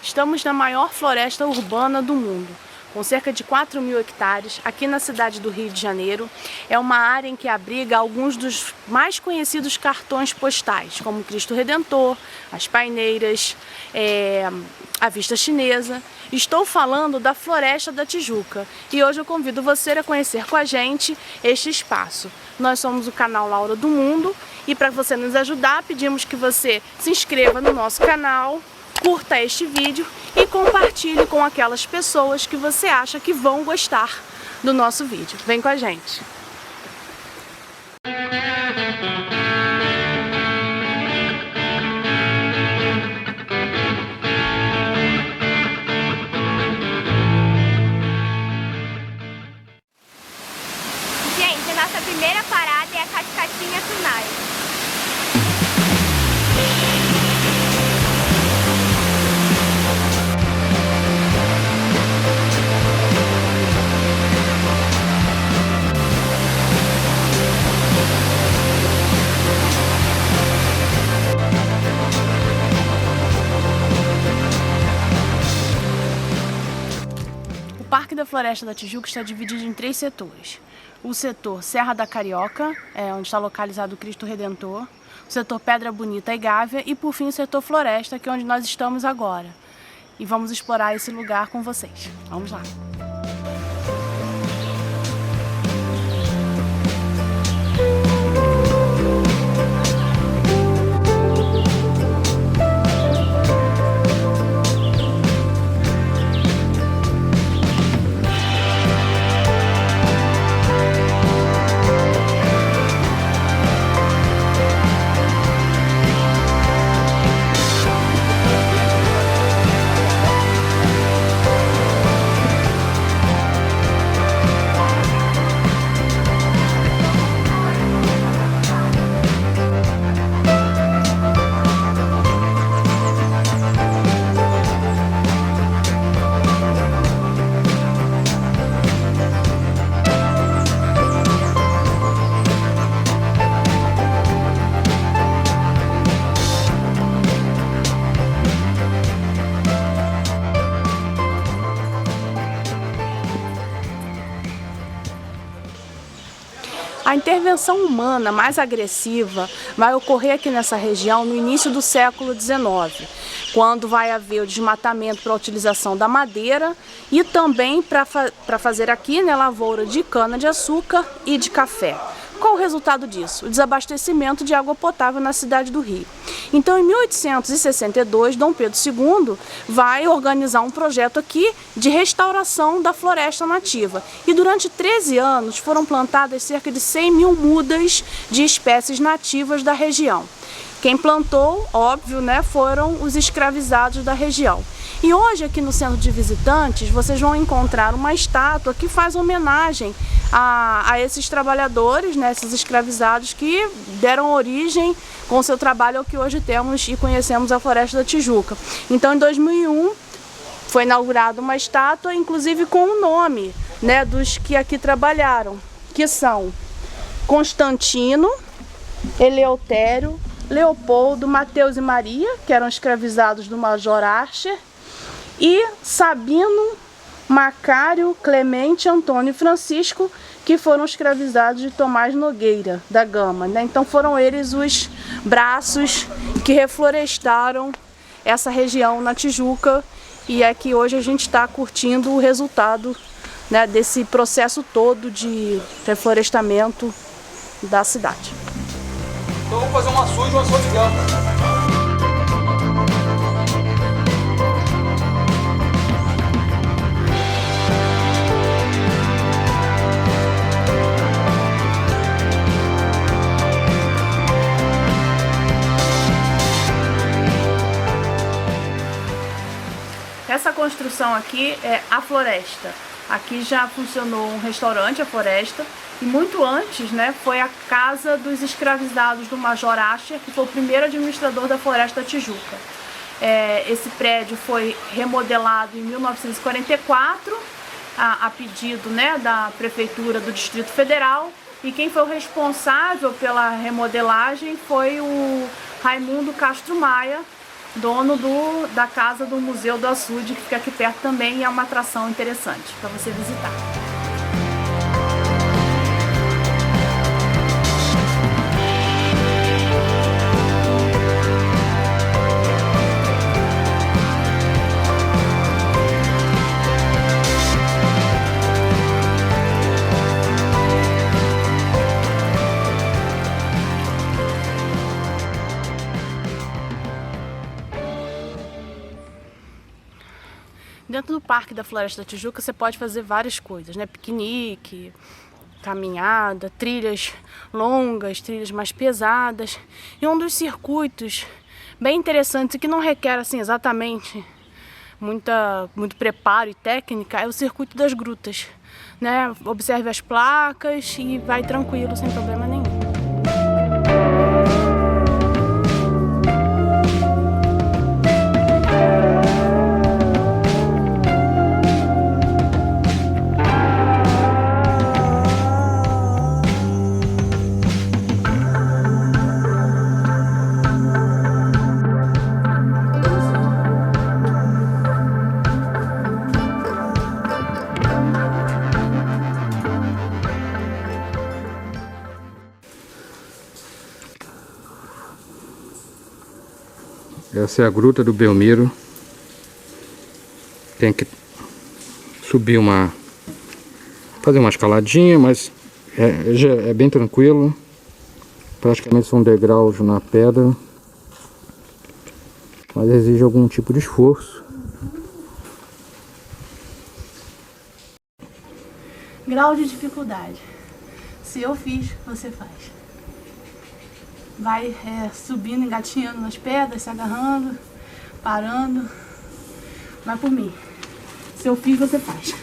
Estamos na maior floresta urbana do mundo, com cerca de 4.000 hectares, aqui na cidade do Rio de Janeiro. É uma área em que abriga alguns dos mais conhecidos cartões postais, como Cristo Redentor, as Paineiras, a Vista Chinesa. Estou falando da Floresta da Tijuca e hoje eu convido você a conhecer com a gente este espaço. Nós somos o canal Laura do Mundo e para você nos ajudar, pedimos que você se inscreva no nosso canal, curta este vídeo e compartilhe com aquelas pessoas que você acha que vão gostar do nosso vídeo. Vem com a gente! Gente, a nossa primeira parada é a Cascatinha Tunai. O Parque da Floresta da Tijuca está dividido em 3 setores. O setor Serra da Carioca, onde está localizado o Cristo Redentor, o setor Pedra Bonita e Gávea e, por fim, o setor Floresta, que é onde nós estamos agora. E vamos explorar esse lugar com vocês. Vamos lá! A intervenção humana mais agressiva vai ocorrer aqui nessa região no início do século XIX, quando vai haver o desmatamento para a utilização da madeira e também para fazer aqui, né, lavoura de cana-de-açúcar e de café. Qual o resultado disso? O desabastecimento de água potável na cidade do Rio. Então, em 1862, Dom Pedro II vai organizar um projeto aqui de restauração da floresta nativa. E durante 13 anos foram plantadas cerca de 100.000 mudas de espécies nativas da região. Quem plantou, óbvio, né, foram os escravizados da região. E hoje aqui no Centro de Visitantes vocês vão encontrar uma estátua que faz homenagem a esses trabalhadores, né, esses escravizados que deram origem com seu trabalho ao que hoje temos e conhecemos a Floresta da Tijuca. Então em 2001 foi inaugurada uma estátua, inclusive com o nome, né, dos que aqui trabalharam, que são Constantino, Eleutério, Leopoldo, Mateus e Maria, que eram escravizados do Major Archer, e Sabino, Macário, Clemente, Antônio e Francisco, que foram escravizados de Tomás Nogueira da Gama, né? Então foram eles os braços que reflorestaram essa região na Tijuca, e é que hoje a gente está curtindo o resultado, né, desse processo todo de reflorestamento da cidade. Então vamos fazer uma sua e uma sua legal. Essa construção aqui é a Floresta. Aqui já funcionou um restaurante, a Floresta, e muito antes, né, foi a casa dos escravizados do Major Archer, que foi o primeiro administrador da Floresta da Tijuca. Esse prédio foi remodelado em 1944, a pedido, né, da Prefeitura do Distrito Federal, e quem foi o responsável pela remodelagem foi o Raimundo Castro Maia, dono da casa do Museu do Açude, que fica aqui perto também, e é uma atração interessante para você visitar. Dentro do Parque da Floresta da Tijuca você pode fazer várias coisas, né? Piquenique, caminhada, trilhas longas, trilhas mais pesadas. E um dos circuitos bem interessantes e que não requer assim, exatamente muito preparo e técnica é o circuito das grutas, né? Observe as placas e vai tranquilo, sem problema nenhum. Essa é a Gruta do Belmiro. Tem que subir fazer uma escaladinha, mas é bem tranquilo. Praticamente são degraus na pedra, mas exige algum tipo de esforço. Grau de dificuldade. Se eu fiz, você faz. Vai subindo, engatinhando nas pedras, se agarrando, parando. Vai por mim. Se eu fiz, você faz.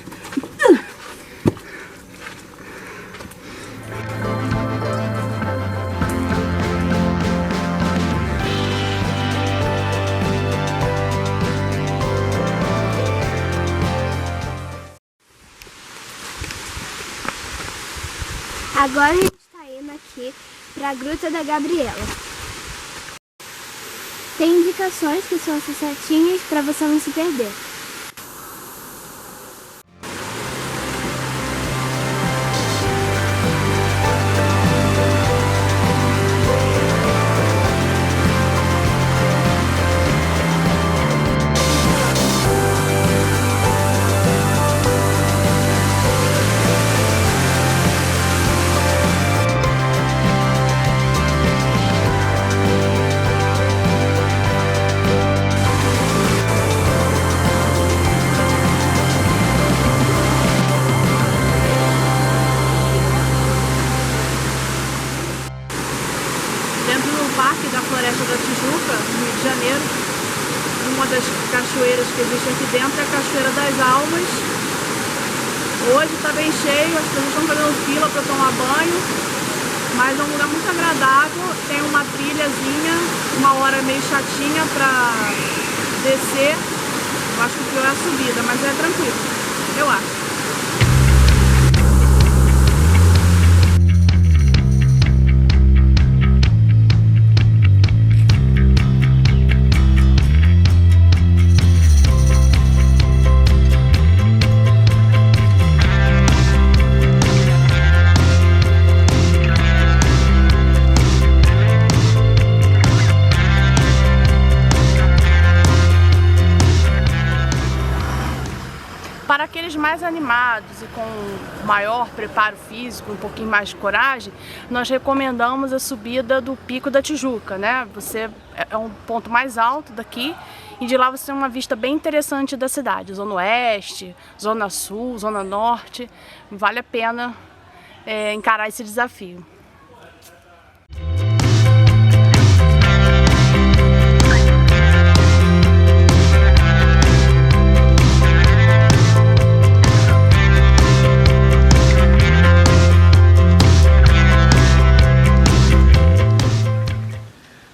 Agora a gente está indo aqui para a Gruta da Gabriela. Tem indicações que são essas setinhas para você não se perder. Parque da Floresta da Tijuca, no Rio de Janeiro. Uma das cachoeiras que existe aqui dentro é a Cachoeira das Almas. Hoje está bem cheio, as pessoas estão fazendo fila para tomar banho, mas é um lugar muito agradável. Tem uma trilhazinha, uma hora meio chatinha para descer. Eu acho que o pior é a subida, mas é tranquilo, eu acho. Para aqueles mais animados e com maior preparo físico, um pouquinho mais de coragem, nós recomendamos a subida do Pico da Tijuca, né? É um ponto mais alto daqui e de lá você tem uma vista bem interessante da cidade, Zona Oeste, Zona Sul, Zona Norte. Vale a pena encarar esse desafio.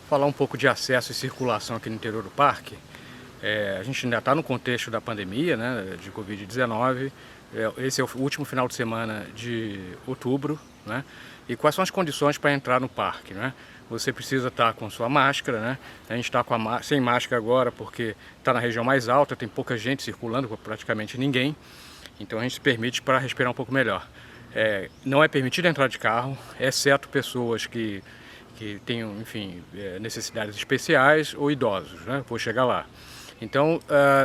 Falar um pouco de acesso e circulação aqui no interior do parque. A gente ainda está no contexto da pandemia, né, de Covid-19. Esse é o último final de semana de outubro, né? E quais são as condições para entrar no parque, né? Você precisa estar com sua máscara, né? A gente está sem máscara agora porque está na região mais alta, tem pouca gente circulando, praticamente ninguém. Então a gente se permite para respirar um pouco melhor. Não é permitido entrar de carro, exceto pessoas que tenham, enfim, necessidades especiais ou idosos, né? Vou chegar lá. Então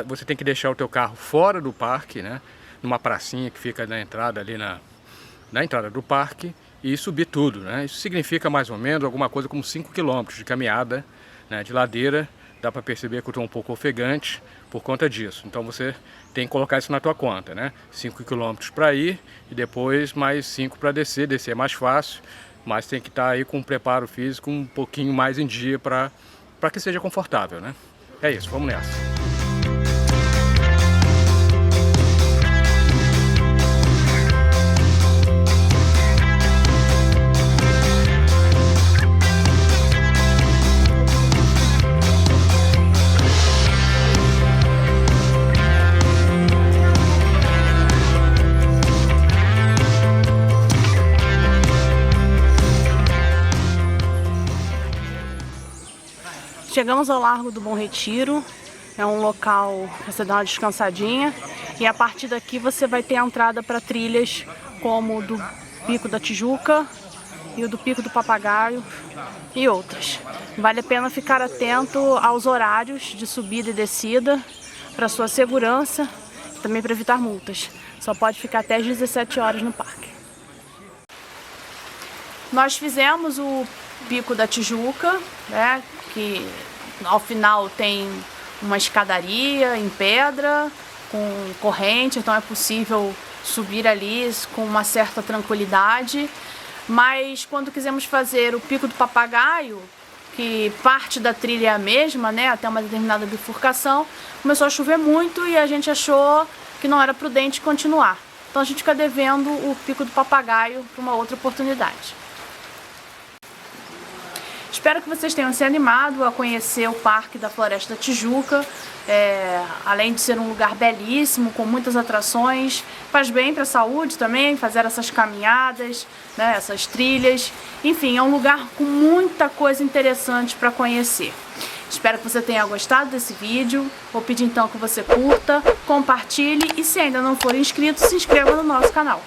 você tem que deixar o teu carro fora do parque, né? Numa pracinha que fica na entrada ali na entrada do parque, e subir tudo, né? Isso significa mais ou menos alguma coisa como 5 km de caminhada, né, de ladeira. Dá para perceber que eu estou um pouco ofegante por conta disso. Então você tem que colocar isso na tua conta, né? 5 km para ir e depois mais 5 para descer. Descer é mais fácil, mas tem que estar aí com um preparo físico um pouquinho mais em dia para que seja confortável, né? É isso, vamos nessa. Chegamos ao Largo do Bom Retiro, é um local para você dar uma descansadinha, e a partir daqui você vai ter a entrada para trilhas como o do Pico da Tijuca e o do Pico do Papagaio e outras. Vale a pena ficar atento aos horários de subida e descida para sua segurança e também para evitar multas. Só pode ficar até às 17 horas no parque. Nós fizemos o Pico da Tijuca, né, que ao final tem uma escadaria em pedra, com corrente, então é possível subir ali com uma certa tranquilidade. Mas quando quisemos fazer o Pico do Papagaio, que parte da trilha é a mesma, né, até uma determinada bifurcação, começou a chover muito e a gente achou que não era prudente continuar. Então a gente fica devendo o Pico do Papagaio para uma outra oportunidade. Espero que vocês tenham se animado a conhecer o Parque da Floresta da Tijuca. Além de ser um lugar belíssimo, com muitas atrações, faz bem para a saúde também, fazer essas caminhadas, né, essas trilhas. Enfim, é um lugar com muita coisa interessante para conhecer. Espero que você tenha gostado desse vídeo. Vou pedir então que você curta, compartilhe e, se ainda não for inscrito, se inscreva no nosso canal.